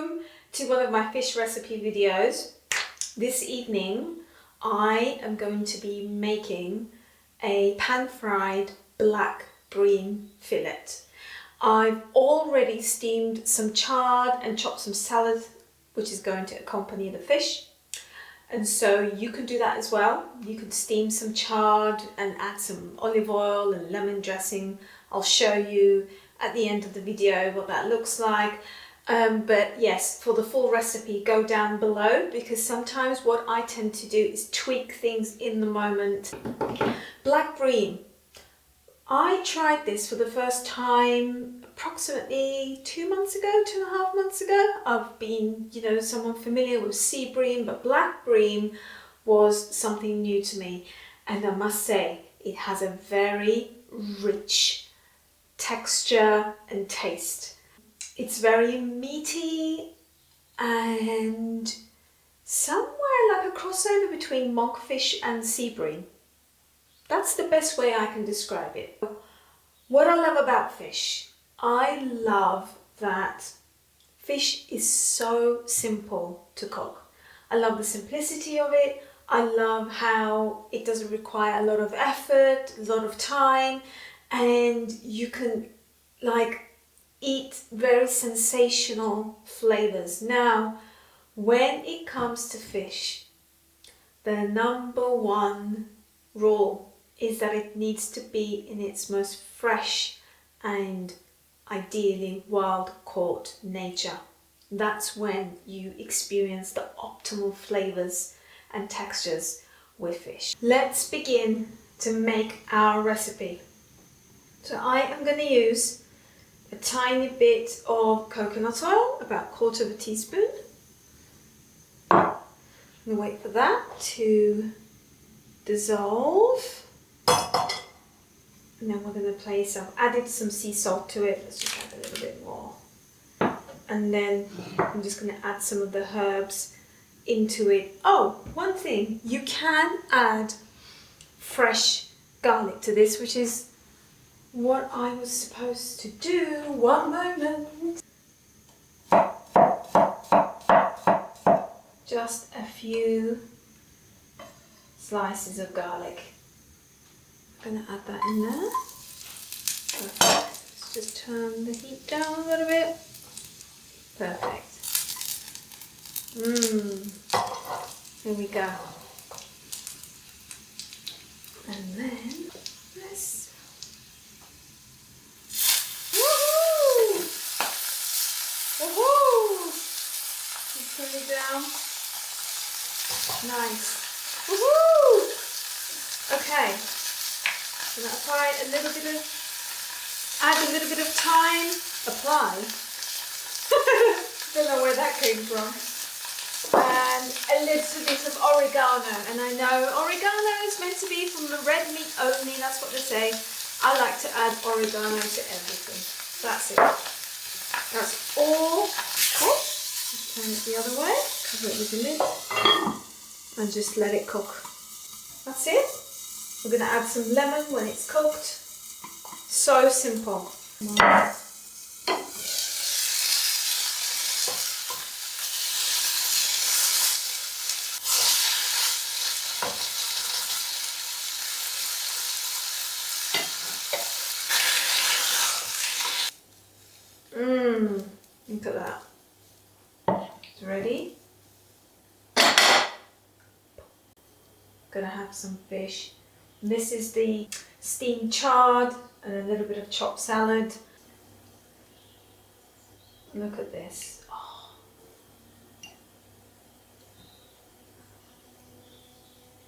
Welcome to one of my fish recipe videos. This evening I am going to be making a pan-fried black bream fillet. I've already steamed some chard and chopped some salad, which is going to accompany the fish. And so you can do that as well. You can steam some chard and add some olive oil and lemon dressing. I'll show you at the end of the video what that looks like. But yes, for the full recipe, go down below, because sometimes what I tend to do is tweak things in the moment. Black bream. I tried this for the first time approximately 2 months ago, 2.5 months ago. I've been, someone familiar with sea bream, but black bream was something new to me. And I must say, it has a very rich texture and taste. It's very meaty and somewhere like a crossover between monkfish and sea bream. That's the best way I can describe it. What I love about fish, I love that fish is so simple to cook. I love the simplicity of it. I love how it doesn't require a lot of effort, a lot of time, and you can eat very sensational flavors. Now, when it comes to fish, the number one rule is that it needs to be in its most fresh and ideally wild caught nature. That's when you experience the optimal flavors and textures with fish. Let's begin to make our recipe. So I am going to use a tiny bit of coconut oil, about 1/4 teaspoon. I'm going to wait for that to dissolve. And then we're going to place, I've added some sea salt to it. Let's just add a little bit more. And then I'm just going to add some of the herbs into it. Oh, one thing, you can add fresh garlic to this, which is what I was supposed to do. One moment. Just a few slices of garlic. I'm going to add that in there. Perfect. Let's just turn the heat down a little bit. Perfect. Here we go. And then this. Woohoo! Woohoo! Just turn it down. Nice. Woohoo! Okay. I'm going to apply add a little bit of thyme. Apply. Don't know where that came from. And a little bit of oregano. And I know oregano is meant to be from the red meat only. That's what they say. I like to add oregano to everything. That's it. That's all. Cool. Turn it the other way. Cover it with the lid. And just let it cook. That's it. We're going to add some lemon when it's cooked. So simple. Look at that. It's ready. Gonna have some fish. This is the steamed chard and a little bit of chopped salad. Look at this.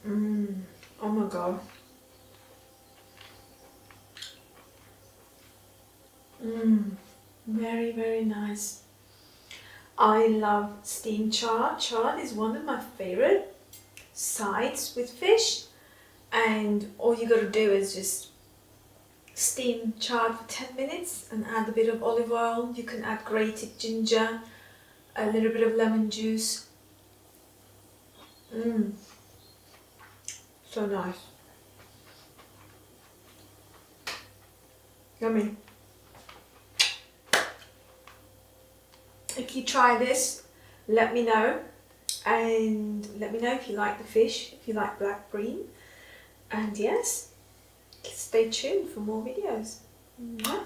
Oh my god. Very, very nice. I love steamed chard. Chard is one of my favorite sides with fish. And all you got to do is just steam chard for 10 minutes and add a bit of olive oil. You can add grated ginger, a little bit of lemon juice. So nice. Yummy. you try this, let me know, and let me know if you like the fish, if you like black bream, and yes, stay tuned for more videos. Mwah.